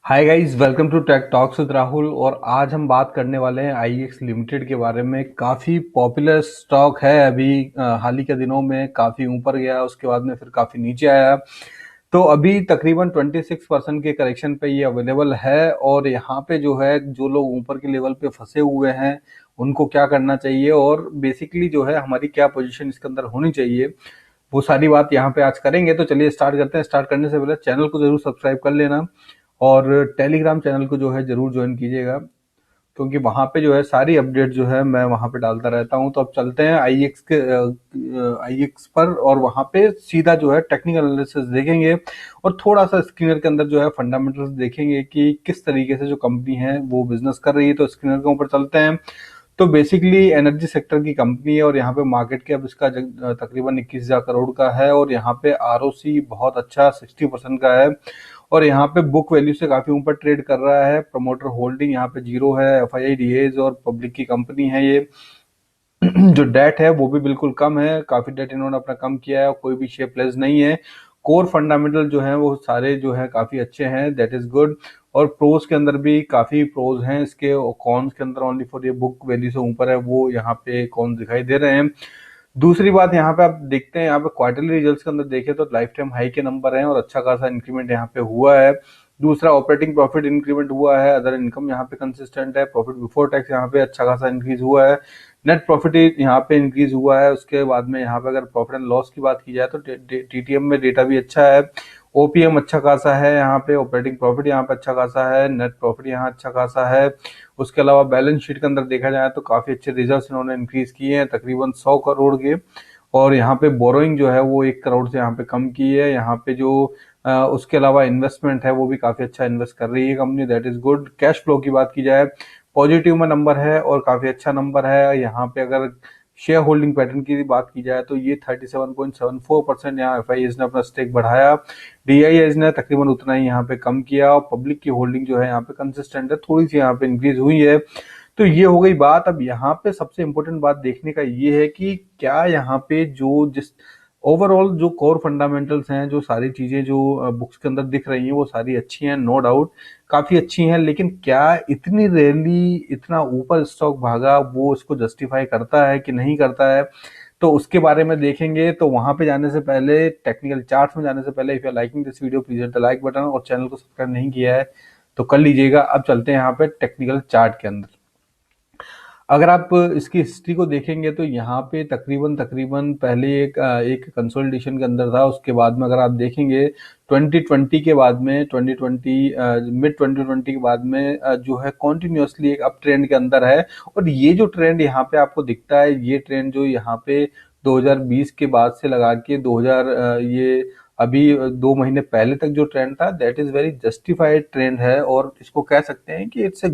Hi guys, welcome to tech talks with Rahul. और आज हम बात करने वाले हैं आईएक्स लिमिटेड के बारे में। काफ़ी पॉपुलर स्टॉक है। अभी हाल ही के दिनों में काफ़ी ऊपर गया, उसके बाद में फिर काफ़ी नीचे आया। तो अभी तकरीबन 26% के करेक्शन पे ये अवेलेबल है। और यहाँ पे जो है, जो लोग ऊपर के लेवल पे फंसे हुए हैं उनको क्या करना चाहिए और बेसिकली जो है हमारी क्या पोजीशन इसके अंदर होनी चाहिए, वो सारी बात यहाँ पे आज करेंगे। तो चलिए स्टार्ट करते हैं। स्टार्ट करने से पहले चैनल को जरूर सब्सक्राइब कर लेना और टेलीग्राम चैनल को जो है जरूर ज्वाइन कीजिएगा, क्योंकि वहाँ पे जो है सारी अपडेट जो है मैं वहाँ पे डालता रहता हूँ। तो अब चलते हैं आईएक्स पर और वहाँ पे सीधा जो है टेक्निकल एनालिसिस देखेंगे और थोड़ा सा स्क्रीनर के अंदर जो है फंडामेंटल्स देखेंगे कि किस तरीके से जो कंपनी है वो बिजनेस कर रही है। तो स्क्रीनर के ऊपर चलते हैं। तो बेसिकली एनर्जी सेक्टर की कंपनी है और यहाँ पे मार्केट कैप इसका तकरीबन 21,000 करोड़ का है और यहाँ पे आरओसी बहुत अच्छा 60% का है और यहाँ पे बुक वैल्यू से काफी ऊपर ट्रेड कर रहा है। प्रमोटर होल्डिंग यहाँ पे जीरो है। एफआईआई डीएज और पब्लिक की कंपनी है ये। जो डेट है वो भी बिल्कुल कम है, काफी डेट इन्होंने अपना कम किया है, कोई भी शेयर प्लेस नहीं है। कोर फंडामेंटल जो है वो सारे जो है काफी अच्छे हैं, दैट इज गुड। और प्रोज के अंदर भी काफी प्रोज हैं इसके, और कॉन्स के अंदर ओनली फॉर ये बुक वैल्यू से ऊपर है वो यहाँ पे कॉन्स दिखाई दे रहे हैं। दूसरी बात यहाँ पे आप देखते हैं, यहाँ पे क्वार्टरली रिजल्ट्स के अंदर देखें तो लाइफ टाइम हाई के नंबर हैं और अच्छा खासा इंक्रीमेंट यहाँ पे हुआ है। दूसरा, ऑपरेटिंग प्रॉफिट इंक्रीमेंट हुआ है। अदर इनकम यहाँ पे कंसिस्टेंट है। प्रॉफिट बिफोर टैक्स यहाँ पे अच्छा खासा इंक्रीज हुआ है। नेट प्रॉफिट यहाँ पे इंक्रीज हुआ है। उसके बाद में यहाँ पे अगर प्रॉफिट एंड लॉस की बात की जाए तो टीटीएम में डेटा भी अच्छा है। ओपीएम अच्छा खासा है यहाँ पे। ऑपरेटिंग प्रॉफिट यहाँ पे अच्छा खासा है। नेट प्रॉफिट यहाँ अच्छा खासा है। उसके अलावा बैलेंस शीट के अंदर देखा जाए तो काफी अच्छे रिजर्व्स इन्होंने इंक्रीज किए हैं, तकरीबन 100 करोड़ के। और यहाँ पे बोरोइंग जो है वो 1 करोड़ से यहाँ पे कम की है। यहाँ पे जो उसके अलावा इन्वेस्टमेंट है वो भी काफी अच्छा इन्वेस्ट कर रही है company, that is good. Cash flow की बात की जाए, पॉजिटिव में नंबर है और काफी अच्छा नंबर है। यहाँ पे अगर शेयर होल्डिंग पैटर्न की बात की जाए तो ये 37.74% यहाँ एफआईएस ने अपना स्टेक बढ़ाया। डीआईएस ने तकरीबन उतना ही यहाँ पे कम किया और पब्लिक की होल्डिंग जो है यहाँ पे कंसिस्टेंट है, थोड़ी सी यहाँ पे इंक्रीज हुई है। तो ये हो गई बात। अब यहाँ पे सबसे इंपॉर्टेंट बात देखने का ये है कि क्या यहाँ पे जो जिस ओवरऑल जो कोर फंडामेंटल्स हैं, जो सारी चीजें जो बुक्स के अंदर दिख रही हैं वो सारी अच्छी हैं, नो डाउट काफी अच्छी हैं। लेकिन क्या इतनी रैली, इतना ऊपर स्टॉक भागा, वो इसको जस्टिफाई करता है कि नहीं करता है, तो उसके बारे में देखेंगे। तो वहां पे जाने से पहले, टेक्निकल चार्ट्स में जाने से पहले, if you are liking this video please hit the like button और चैनल को सब्सक्राइब नहीं किया है तो कर लीजिएगा। अब चलते हैं यहाँ पे टेक्निकल चार्ट के अंदर। अगर आप इसकी हिस्ट्री को देखेंगे तो यहाँ पे तकरीबन तकरीबन पहले एक कंसोलिडेशन के अंदर था। उसके बाद में अगर आप देखेंगे 2020 के बाद में, 2020 मिड 2020 के बाद में जो है कॉन्टिन्यूसली एक अप ट्रेंड के अंदर है। और ये जो ट्रेंड यहाँ पे आपको दिखता है, ये ट्रेंड जो यहाँ पे 2020 के बाद से लगा के 2000 ये अभी 2 महीने पहले तक जो ट्रेंड था, that is very justified trend है। और इसको कह सकते हैं कि इट्स अ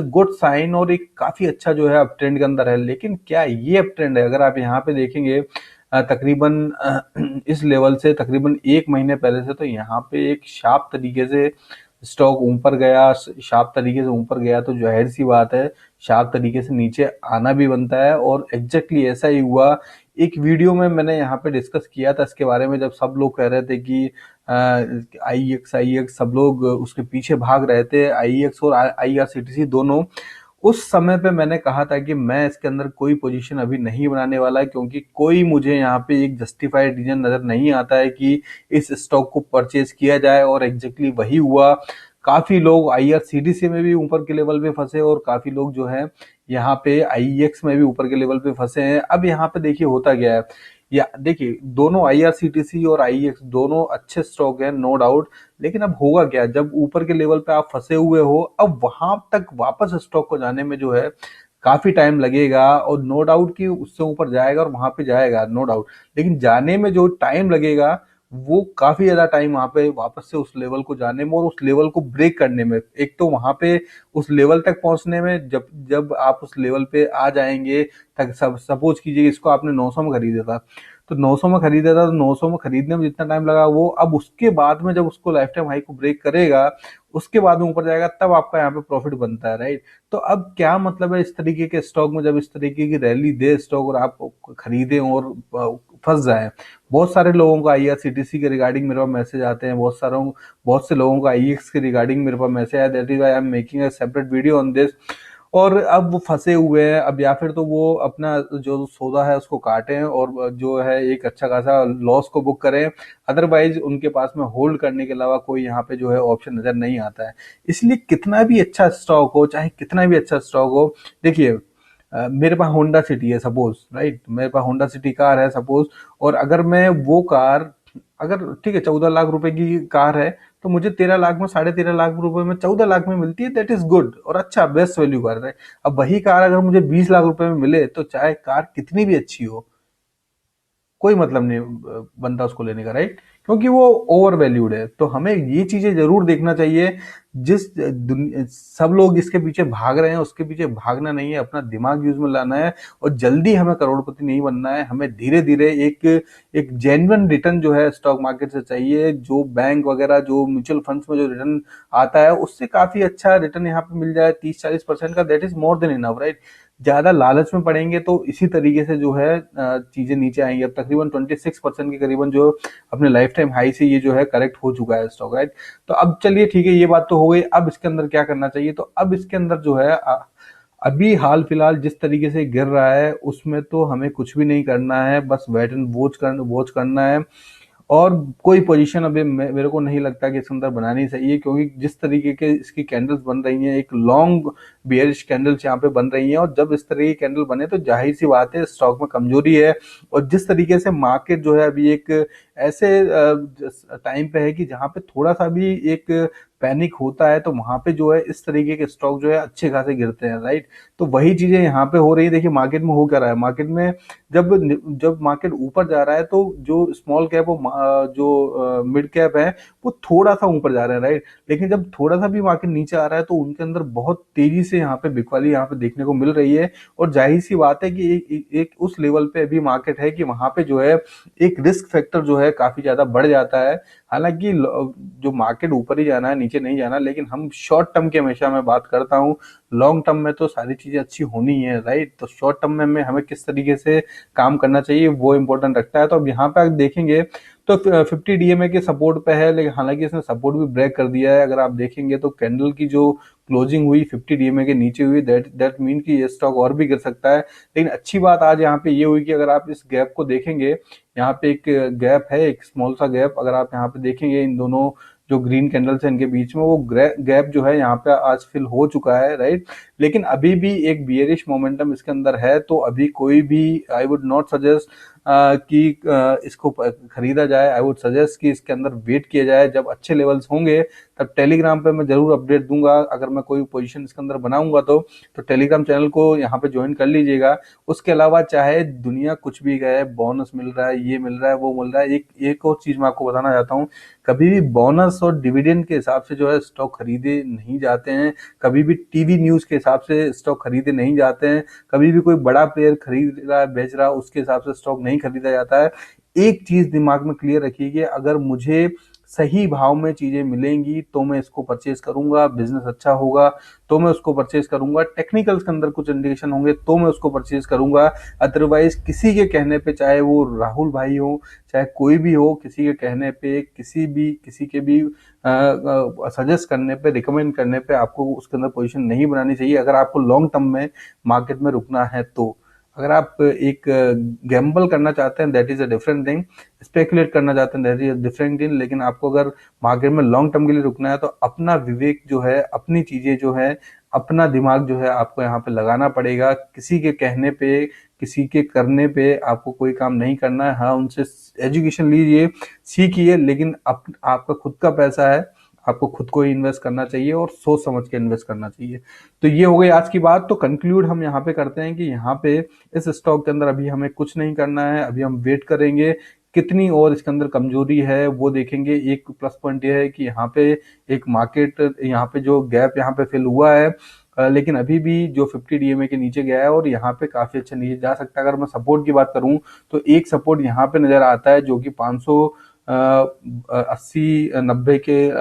गुड साइन और एक काफी अच्छा जो है अप ट्रेंड के अंदर है। लेकिन क्या ये अप ट्रेंड है? अगर आप यहाँ पे देखेंगे तकरीबन इस लेवल से तकरीबन 1 महीने पहले से, तो यहाँ पे एक शार्प तरीके से स्टॉक ऊपर गया। शार्प तरीके से ऊपर गया तो जाहिर सी बात है शार्प तरीके से नीचे आना भी बनता है, और एग्जैक्टली ऐसा ही हुआ। एक वीडियो में मैंने यहाँ पे डिस्कस किया था इसके बारे में, जब सब लोग कह रहे थे कि आईएक्स आईएक्स, सब लोग उसके पीछे भाग रहे थे, आईएक्स और आईआरसीटीसी दोनों। उस समय पे मैंने कहा था कि मैं इसके अंदर कोई पोजीशन अभी नहीं बनाने वाला, क्योंकि कोई मुझे यहाँ पे एक जस्टिफाइड रीजन नजर नहीं आता है कि इस स्टॉक को परचेज किया जाए। और एग्जैक्टली वही हुआ। काफी लोग आईआरसीटीसी में भी ऊपर के लेवल पे फंसे और काफी लोग जो है यहाँ पे आईएक्स में भी ऊपर के लेवल पे फंसे हैं। अब यहाँ पे देखिए होता क्या है, या देखिए दोनों आईआरसीटीसी और आईएक्स दोनों अच्छे स्टॉक हैं, नो डाउट। लेकिन अब होगा क्या, जब ऊपर के लेवल पे आप फंसे हुए हो, अब वहां तक वापस स्टॉक को जाने में जो है काफी टाइम लगेगा। और नो डाउट कि उससे ऊपर जाएगा और वहां पे जाएगा, नो डाउट। लेकिन जाने में जो टाइम लगेगा वो काफी ज्यादा टाइम वहां पे वापस से उस लेवल को जाने में और उस लेवल को ब्रेक करने में। एक तो वहां पे उस लेवल तक पहुंचने में, जब जब आप उस लेवल पे आ जाएंगे, तक सब सपोज कीजिए इसको आपने 900 में खरीदा था, तो 900 में खरीदा था, तो 900 में खरीदने में जितना टाइम लगा वो अब उसके बाद में जब उसको लाइफ टाइम हाई को ब्रेक करेगा, उसके बाद में ऊपर जाएगा, तब आपका यहाँ पे प्रॉफिट बनता है, राइट। तो अब क्या मतलब है इस तरीके के स्टॉक में, जब इस तरीके की रैली दे स्टॉक और आप खरीदें और फंस जाए। बहुत सारे लोगों को आईआरसीटीसी के रिगार्डिंग मेरे पास मैसेज आते हैं, बहुत से लोगों को आईएक्स के रिगार्डिंग मेरे पास मैसेज आया, that is I am making a separate video on this. और अब वो फंसे हुए हैं, अब या फिर तो वो अपना जो सौदा है उसको काटें और जो है एक अच्छा खासा लॉस को बुक करें, अदरवाइज उनके पास में होल्ड करने के अलावा कोई यहाँ पे जो है ऑप्शन नजर नहीं आता है। इसलिए कितना भी अच्छा स्टॉक हो, चाहे कितना भी अच्छा स्टॉक हो, देखिए मेरे पास होंडा सिटी है सपोज, राइट, मेरे पास होंडा सिटी कार है सपोज, और अगर मैं वो कार, अगर ठीक है 14 लाख रुपए की कार है, तो मुझे 13 लाख में, 13.5 लाख रुपए में, 14 लाख में मिलती है, दैट इज गुड और अच्छा बेस्ट वैल्यू कार है। अब वही कार अगर मुझे 20 लाख रुपए में मिले, तो चाहे कार कितनी भी अच्छी हो, कोई मतलब नहीं बनता उसको लेने का, राइट, क्योंकि वो ओवर वैल्यूड है। तो हमें ये चीजें जरूर देखना चाहिए। सब लोग इसके पीछे भाग रहे हैं, उसके पीछे भागना नहीं है, अपना दिमाग यूज में लाना है, और जल्दी हमें करोड़पति नहीं बनना है। हमें धीरे धीरे एक एक जेन्युइन रिटर्न जो है स्टॉक मार्केट से चाहिए, जो बैंक वगैरह, जो म्यूचुअल फंड्स में जो रिटर्न आता है उससे काफी अच्छा रिटर्न यहाँ पे मिल जाए 30-40% का, that is more than enough, right. ज्यादा लालच में पड़ेंगे तो इसी तरीके से जो है चीजें नीचे आएंगी। अब तकरीबन 26% के करीबन जो अपने लाइफ टाइम हाई से ये जो है करेक्ट हो चुका है स्टॉक, राइट। तो अब चलिए ठीक है, ये बात तो हो गई। अब इसके अंदर क्या करना चाहिए, तो अब इसके अंदर जो है अभी हाल फिलहाल जिस तरीके से गिर रहा है उसमें तो हमें कुछ भी नहीं करना है, बस वेट एंड वॉच करना है। और कोई पोजीशन अभी मेरे को नहीं लगता कि इसके अंदर बनानी चाहिए, क्योंकि जिस तरीके के इसकी कैंडल्स बन रही हैं, एक लॉन्ग बियरिश कैंडल्स यहाँ पे बन रही हैं, और जब इस तरह की कैंडल बने तो जाहिर सी बात है स्टॉक में कमजोरी है। और जिस तरीके से मार्केट जो है अभी एक ऐसे टाइम पे है कि जहाँ पे थोड़ा सा भी एक पैनिक होता है, तो वहां पे जो है इस तरीके के स्टॉक जो है अच्छे खासे गिरते हैं, राइट। तो वही चीजें यहाँ पे हो रही है। देखिए मार्केट में हो क्या रहा है, मार्केट में जब जब मार्केट ऊपर जा रहा है तो जो स्मॉल कैप और जो मिड कैप है वो थोड़ा सा ऊपर जा रहे हैं, राइट। लेकिन जब थोड़ा सा भी मार्केट नीचे आ रहा है तो उनके अंदर बहुत तेजी से यहाँ पे बिकवाली यहाँ पे देखने को मिल रही है। और जाहिर सी बात है कि एक उस लेवल पे अभी मार्केट है कि वहां पे जो है एक रिस्क फैक्टर जो है काफी ज्यादा बढ़ जाता है। हालांकि जो मार्केट ऊपर ही जाना है, नीचे नहीं जाना, लेकिन हम शॉर्ट टर्म की हमेशा मैं बात करता हूँ। लॉन्ग टर्म में तो सारी चीजें अच्छी होनी है, राइट। तो शॉर्ट टर्म में हमें किस तरीके से काम करना चाहिए वो इंपॉर्टेंट रखता है। तो अब यहाँ पे आप देखेंगे तो 50 डीएमए के सपोर्ट पे है, लेकिन हालांकि इसने सपोर्ट भी ब्रेक कर दिया है। अगर आप देखेंगे तो कैंडल की जो क्लोजिंग हुई 50 डीएमए के नीचे हुई, दैट मीन कि ये स्टॉक और भी गिर सकता है। लेकिन अच्छी बात आज यहाँ पे ये हुई कि अगर आप इस गैप को देखेंगे, यहाँ पे एक गैप है, एक स्मॉल सा गैप, अगर आप यहाँ पे देखेंगे इन दोनों जो ग्रीन कैंडल्स है इनके बीच में, वो गैप जो है यहाँ पे आज फिल हो चुका है, राइट। लेकिन अभी भी एक बियरिश मोमेंटम इसके अंदर है, तो अभी कोई भी आई वुड नॉट सजेस्ट कि इसको खरीदा जाए। आई वुड सजेस्ट कि इसके अंदर वेट किया जाए, जब अच्छे लेवल्स होंगे तब टेलीग्राम पे मैं जरूर अपडेट दूंगा। अगर मैं कोई पोजीशन इसके अंदर बनाऊंगा तो टेलीग्राम चैनल को यहाँ पे ज्वाइन कर लीजिएगा। उसके अलावा चाहे दुनिया कुछ भी कहे, बोनस मिल रहा है, ये मिल रहा है, वो मिल रहा है, एक और चीज मैं आपको बताना चाहता हूँ, कभी भी बोनस और डिविडेंड के हिसाब से जो है स्टॉक खरीदे नहीं जाते हैं। कभी भी टीवी न्यूज के हिसाब से स्टॉक खरीदे नहीं जाते हैं। कभी भी कोई बड़ा प्लेयर खरीद रहा है, बेच रहा है, उसके हिसाब से स्टॉक नहीं खरीदा जाता है। एक चीज दिमाग में क्लियर रखिए कि अगर मुझे सही भाव में चीजें मिलेंगी तो मैं इसको परचेज करूंगा, बिजनेस अच्छा होगा तो मैं उसको परचेज करूंगा, टेक्निकल्स के अंदर कुछ इंडिकेशन होंगे तो मैं उसको परचेज करूंगा। अदरवाइज किसी के कहने पे, चाहे वो राहुल भाई हो, चाहे कोई भी हो, किसी के कहने पे, किसी के भी सजेस्ट करने पे, रिकमेंड करने पे आपको उसके अंदर पोजीशन नहीं बनानी चाहिए, अगर आपको लॉन्ग टर्म में मार्केट में रुकना है तो। अगर आप एक गैम्बल करना चाहते हैं that is a different thing, speculate करना चाहते हैं that is a different thing, लेकिन आपको अगर मार्केट में लॉन्ग टर्म के लिए रुकना है तो अपना विवेक जो है, अपनी चीजें जो है, अपना दिमाग जो है आपको यहाँ पे लगाना पड़ेगा। किसी के कहने पे, किसी के करने पे आपको कोई काम नहीं करना है। हाँ, उनसे एजुकेशन लीजिए, सीखिए, लेकिन आपका खुद का पैसा है, आपको खुद को ही इन्वेस्ट करना चाहिए और सोच समझ के इन्वेस्ट करना चाहिए। तो ये हो गई आज की बात। तो कंक्लूड हम यहाँ पे करते हैं कि यहाँ पे इस स्टॉक के अंदर अभी हमें कुछ नहीं करना है, अभी हम वेट करेंगे कितनी और इसके अंदर कमजोरी है वो देखेंगे। एक प्लस पॉइंट ये है कि यहाँ पे एक मार्केट, यहाँ पे जो गैप यहाँ पे फिल हुआ है, लेकिन अभी भी जो 50 डीएमए के नीचे गया है और यहाँ पे काफी अच्छा नीचे जा सकता है। अगर मैं सपोर्ट की बात करूं तो एक सपोर्ट यहाँ पे नजर आता है जो कि 580-90 के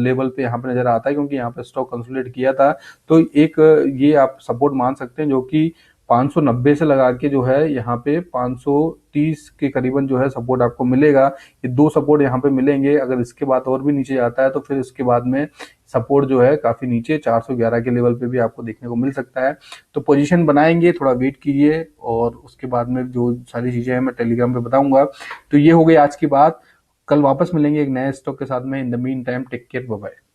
लेवल पे यहाँ पे नजर आता है, क्योंकि यहाँ पे स्टॉक कंसोलिडेट किया था। तो एक ये आप सपोर्ट मान सकते हैं जो कि 590 से लगा के जो है यहाँ पे 530 के करीबन जो है सपोर्ट आपको मिलेगा। ये दो सपोर्ट यहाँ पे मिलेंगे। अगर इसके बाद और भी नीचे जाता है तो फिर इसके बाद में सपोर्ट जो है काफी नीचे 411 के लेवल पे भी आपको देखने को मिल सकता है। तो पोजीशन बनाएंगे, थोड़ा वेट कीजिए और उसके बाद में जो सारी चीजें हैं मैं टेलीग्राम पे बताऊंगा। तो ये हो गई आज की बात। कल वापस मिलेंगे एक नए स्टॉक के साथ में। In the meantime take care, bye bye.